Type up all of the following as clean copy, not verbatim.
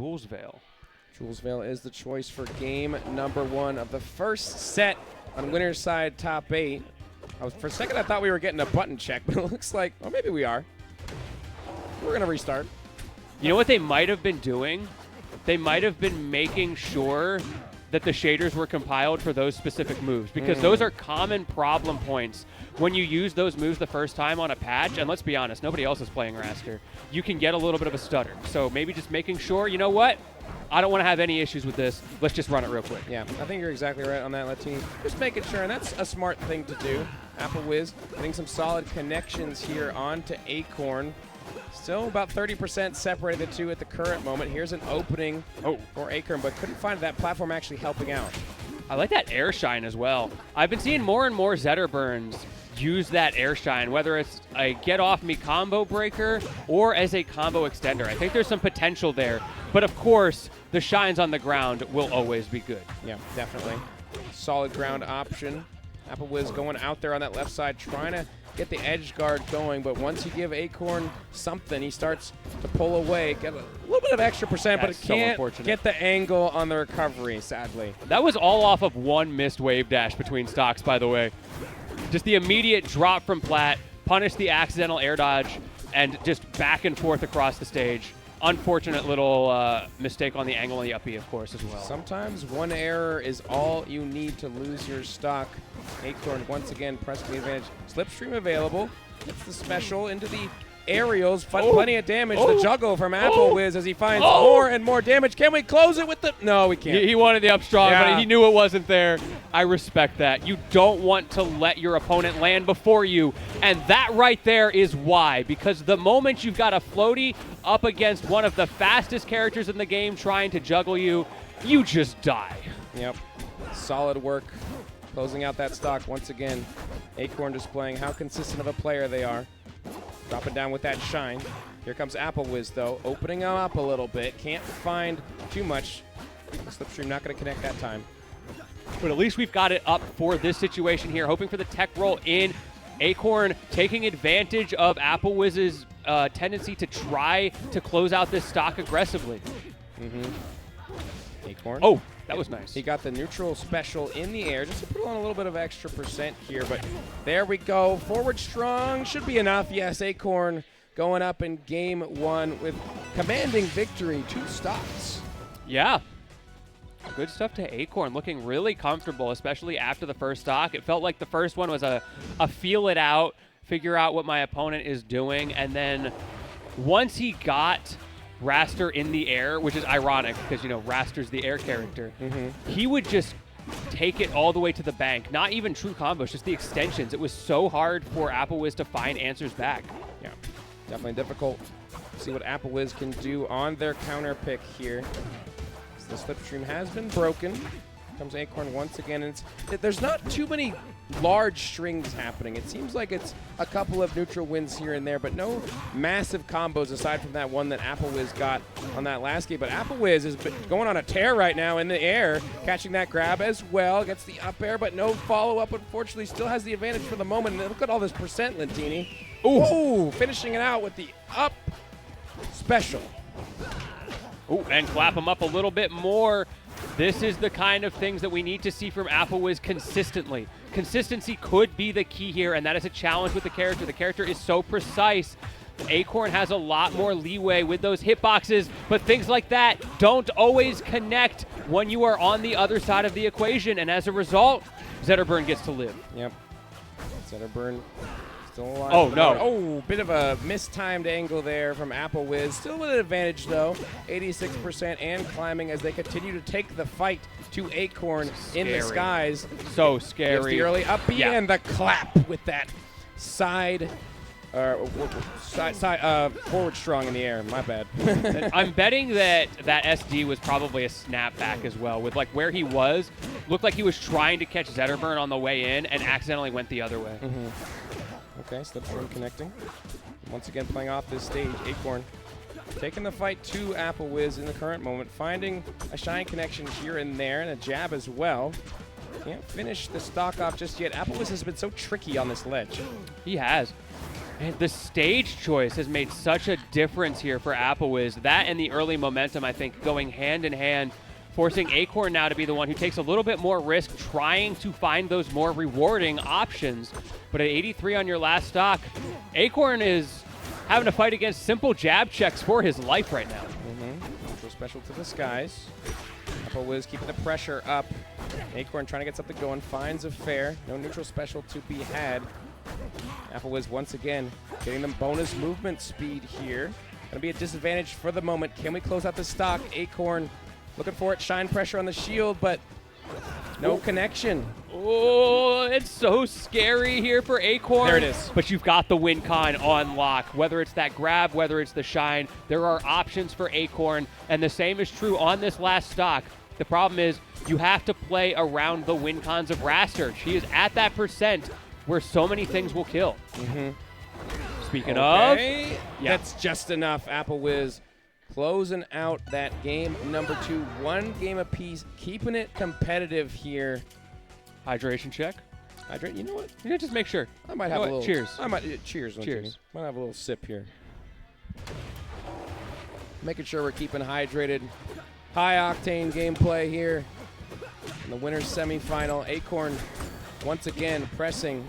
Julesvale. Julesvale is the choice for game number 1 of the first set on winner's side top 8. For a second I thought we were getting a button check, but it looks like, well, maybe we are. We're going to restart. You know what they might have been doing? They might have been making sure that the shaders were compiled for those specific moves, because those are common problem points when you use those moves the first time on a patch. And let's be honest, nobody else is playing Wrastor. You can get a little bit of a stutter. So maybe just making sure, you know what? I don't want to have any issues with this. Let's just run it real quick. Yeah, I think you're exactly right on that, Latini. Just making sure, and that's a smart thing to do. AppleWiz getting some solid connections here onto Acorn. Still about 30% separated the two at the current moment. Here's an opening for Acorn, but couldn't find that platform actually helping out. I like that air shine as well. I've been seeing more and more Zetterburns use that air shine, whether it's a get off me combo breaker or as a combo extender. I think there's some potential there, but of course the shines on the ground will always be good. Yeah, definitely. Solid ground option. AppleWiz going out there on that left side, trying to get the edge guard going, but once you give Acorn something, he starts to pull away, get a little bit of extra percent, but it can't get the angle on the recovery, sadly. That was all off of one missed wave dash between stocks, by the way. Just the immediate drop from plat, punish the accidental air dodge, and just back and forth across the stage. Unfortunate little mistake on the angle and the up B, of course, as well. Sometimes one error is all you need to lose your stock. Acorn once again pressing the advantage. Slipstream available. Gets the special into the aerials. Plenty of damage. The juggle from AppleWiz as he finds more and more damage. Can we close it with the... No, we can't. He wanted the up strong, but he knew it wasn't there. I respect that. You don't want to let your opponent land before you, and that right there is why. Because the moment you've got a floaty up against one of the fastest characters in the game trying to juggle you, you just die. Yep. Solid work. Closing out that stock once again. Acorn displaying how consistent of a player they are. Dropping down with that shine. Here comes AppleWiz, though, opening them up a little bit. Can't find too much. Slipstream not going to connect that time. But at least we've got it up for this situation here, hoping for the tech roll in. Acorn taking advantage of AppleWiz's tendency to try to close out this stock aggressively. Acorn. Oh, that was nice. He got the neutral special in the air just to put on a little bit of extra percent here, but there we go. Forward strong should be enough. Yes, Acorn going up in game 1 with commanding victory, 2 stocks. Yeah. Good stuff to Acorn, looking really comfortable, especially after the first stock. It felt like the first one was a feel it out, figure out what my opponent is doing, and then once he got Wrastor in the air, which is ironic because, you know, Wrastor's the air character, he would just take it all the way to the bank. Not even true combos, just the extensions. It was so hard for AppleWiz to find answers back. Yeah, definitely difficult. See what AppleWiz can do on their counter pick here. The slipstream has been broken. Comes Acorn once again, and there's not too many large strings happening. It seems like it's a couple of neutral wins here and there, but no massive combos aside from that one that AppleWiz got on that last game. But AppleWiz is going on a tear right now in the air, catching that grab as well. Gets the up air, but no follow-up, unfortunately. Still has the advantage for the moment. And look at all this percent, Lentini. Ooh, finishing it out with the up special. Ooh, and clap him up a little bit more. This is the kind of things that we need to see from AppleWiz consistently. Consistency could be the key here, and that is a challenge with the character. The character is so precise. Acorn has a lot more leeway with those hitboxes, but things like that don't always connect when you are on the other side of the equation, and as a result, Zetterburn gets to live. Yep. Zetterburn still alive. Oh, no. Oh, bit of a mistimed angle there from AppleWiz. Still with an advantage, though. 86% and climbing as they continue to take the fight to Acorn in the skies. So scary. Gives the early up B and the clap with that side forward strong in the air. My bad. I'm betting that SD was probably a snapback as well. With like where he was, looked like he was trying to catch Zetterburn on the way in and accidentally went the other way. Okay, Slipstream connecting. Once again playing off this stage, Acorn taking the fight to AppleWiz in the current moment, finding a shine connection here and there and a jab as well. Can't finish the stock off just yet. AppleWiz has been so tricky on this ledge. He has. And the stage choice has made such a difference here for AppleWiz. That and the early momentum, I think, going hand in hand, forcing Acorn now to be the one who takes a little bit more risk trying to find those more rewarding options. But at 83 on your last stock, Acorn is having to fight against simple jab checks for his life right now. Neutral special to the skies. AppleWiz keeping the pressure up. Acorn trying to get something going, finds a fair. No neutral special to be had. AppleWiz once again getting them bonus movement speed here. Gonna be a disadvantage for the moment. Can we close out the stock? Acorn looking for it, shine pressure on the shield, but no connection. Oh, it's so scary here for Acorn. There it is. But you've got the win con on lock. Whether it's that grab, whether it's the shine, there are options for Acorn, and the same is true on this last stock. The problem is you have to play around the win cons of Wrastor. She is at that percent where so many things will kill. Speaking of, yeah. That's just enough. AppleWiz closing out that game number 2, 1 game apiece, keeping it competitive here. Hydration check. Hydrate. You know what? Yeah, just make sure. I might have a little. Cheers. I might cheers. Cheers. Might have a little sip here. Making sure we're keeping hydrated. High octane gameplay here in the winner's semifinal. Acorn once again pressing.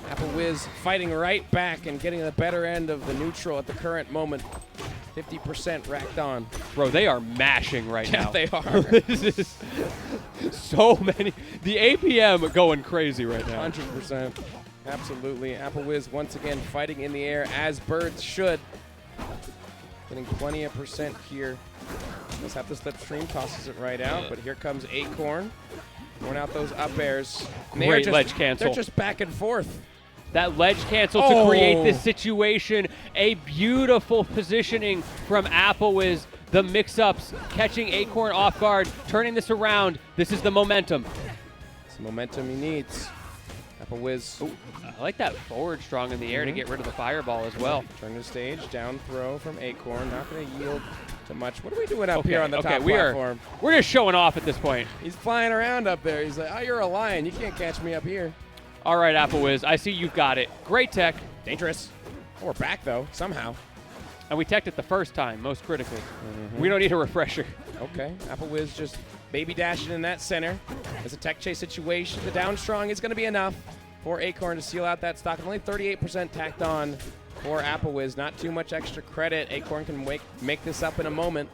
AppleWiz fighting right back and getting the better end of the neutral at the current moment. 50% racked on. Bro, they are mashing right now. They are. This is so many. The APM going crazy right now. 100%. Absolutely. AppleWiz once again fighting in the air as birds should. Getting plenty of percent here. Let's have the slipstream, tosses it right out, but here comes Acorn. Throwing out those up airs. Great ledge cancel. They're just back and forth. That ledge cancel to create this situation. A beautiful positioning from AppleWiz. The mix-ups catching Acorn off guard, turning this around. This is the momentum. It's the momentum he needs. AppleWiz. Ooh, I like that forward strong in the air to get rid of the fireball as well. Turn the stage, down throw from Acorn. Not going to yield to much. What are we doing up here on the top platform? We're just showing off at this point. He's flying around up there. He's like, oh, you're a lion. You can't catch me up here. All right, AppleWiz, I see you've got it. Great tech. Dangerous. Oh, we're back, though, somehow. And we teched it the first time, most critically. We don't need a refresher. Okay, AppleWiz just baby dashing in that center. It's a tech chase situation. The down strong is going to be enough for Acorn to seal out that stock. Only 38% tacked on for AppleWiz. Not too much extra credit. Acorn can make this up in a moment.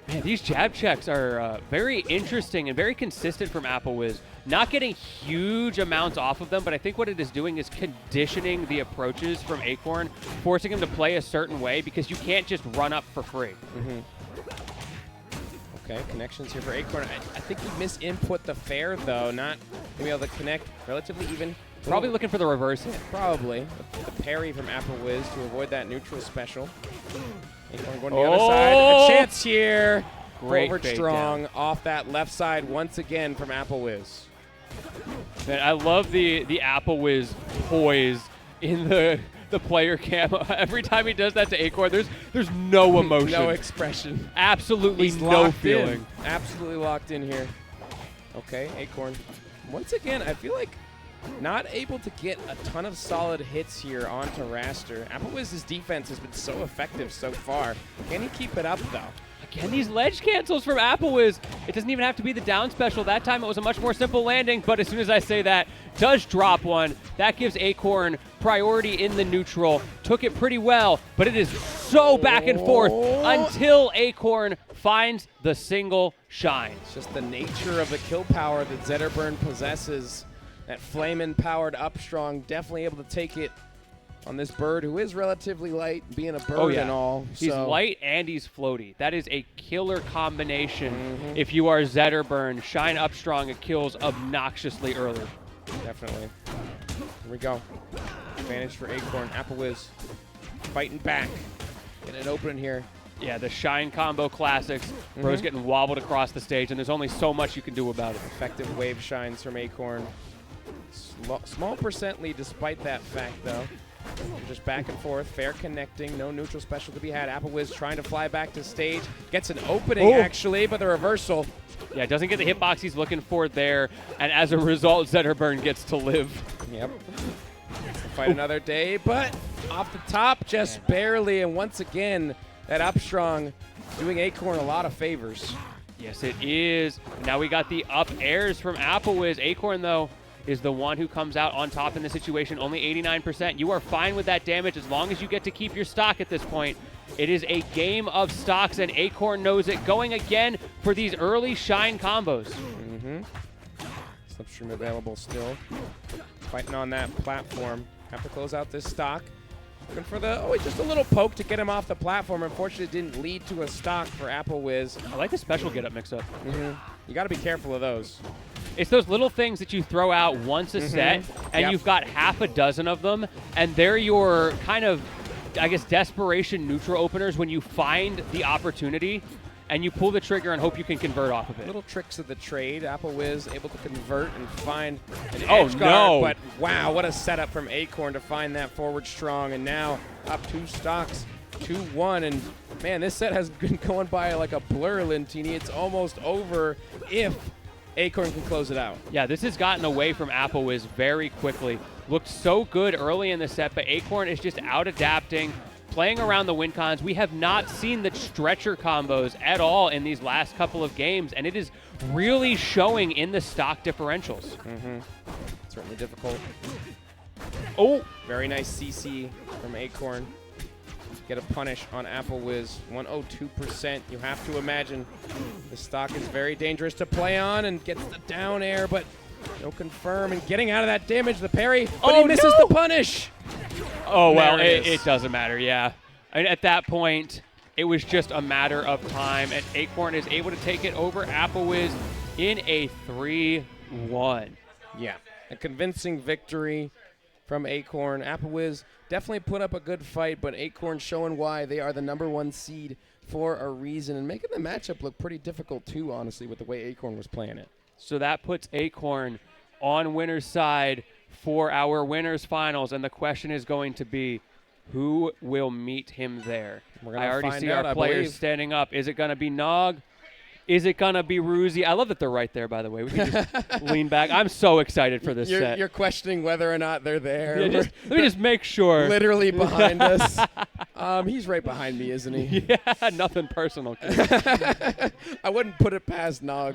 Man, these jab checks are very interesting and very consistent from AppleWiz. Not getting huge amounts off of them, but I think what it is doing is conditioning the approaches from Acorn, forcing him to play a certain way because you can't just run up for free. Okay, connections here for Acorn. I think he misinput the fair, though, not to be able to connect relatively even. Probably looking for the reverse hit. Probably. The parry from AppleWiz to avoid that neutral special. Acorn going to the other side. A chance here. Great forward strong off that left side once again from AppleWiz. Man, I love the AppleWiz poise in the player cam. Every time he does that to Acorn, there's no emotion. No expression. Absolutely no feeling. Absolutely locked in here. Okay, Acorn. Once again, I feel like not able to get a ton of solid hits here onto Wrastor. AppleWiz's defense has been so effective so far. Can he keep it up, though? Again, these ledge cancels from AppleWiz. It doesn't even have to be the down special. That time it was a much more simple landing, but as soon as I say that, does drop one. That gives Acorn priority in the neutral. Took it pretty well, but it is so back and forth until Acorn finds the single shine. It's just the nature of the kill power that Zetterburn possesses. That flame-powered up-strong, definitely able to take it on this bird who is relatively light, being a bird and all. He's light and he's floaty. That is a killer combination. If you are Zetterburn, shine up strong, it kills obnoxiously early. Definitely. Here we go. Advantage for Acorn. AppleWiz fighting back. Getting it open here. Yeah, the shine combo classics. Bro's getting wobbled across the stage, and there's only so much you can do about it. Effective wave shines from Acorn. Small percent lead despite that fact, though. Just back and forth, fair connecting, no neutral special to be had. AppleWiz trying to fly back to stage. Gets an opening, actually, but the reversal. Yeah, doesn't get the hitbox he's looking for there, and as a result, Zetterburn gets to live. Yep. fight another day, but off the top, just barely. And once again, that up strong doing Acorn a lot of favors. Yes, it is. Now we got the up airs from AppleWiz. Acorn, though, is the one who comes out on top in this situation, only 89%. You are fine with that damage as long as you get to keep your stock at this point. It is a game of stocks, and Acorn knows it, going again for these early shine combos. Slipstream available still. Fighting on that platform. Have to close out this stock. Looking for the, just a little poke to get him off the platform. Unfortunately, it didn't lead to a stock for AppleWiz. I like the special get-up mix-up. You got to be careful of those. It's those little things that you throw out once a set, and you've got half a dozen of them, and they're your kind of, I guess, desperation neutral openers when you find the opportunity and you pull the trigger and hope you can convert off of it. Little tricks of the trade. AppleWiz able to convert and find an Oh, edge guard, no. but wow, what a setup from Acorn to find that forward strong, and now up 2 stocks, 2-1, and man, this set has been going by like a blur, Lentini. It's almost over if Acorn can close it out. Yeah, this has gotten away from AppleWiz very quickly. Looked so good early in the set, but Acorn is just out-adapting, playing around the win cons. We have not seen the stretcher combos at all in these last couple of games, and it is really showing in the stock differentials. Certainly difficult. Oh, Very nice CC from Acorn. Get a punish on AppleWiz. 102%. You have to imagine the stock is very dangerous to play on, and gets the down air, but no confirm, and getting out of that damage, the parry, but he misses the punish. Oh, well, There it is. it doesn't matter, yeah. I mean, at that point, it was just a matter of time, and Acorn is able to take it over AppleWiz in a 3-1. Yeah, a convincing victory from Acorn. AppleWiz definitely put up a good fight, but Acorn showing why they are the #1 seed for a reason, and making the matchup look pretty difficult too, honestly, with the way Acorn was playing it. So that puts Acorn on winner's side for our winners finals, and the question is going to be, who will meet him there? We're gonna I already find see out, our I players believe. standing up. Is it going to be Nog? Is it going to be Ruzi? I love that they're right there, by the way. We can just lean back. I'm so excited for this set. You're questioning whether or not they're there. Yeah, let me just make sure. Literally behind us. He's right behind me, isn't he? Yeah, nothing personal. I wouldn't put it past Nog.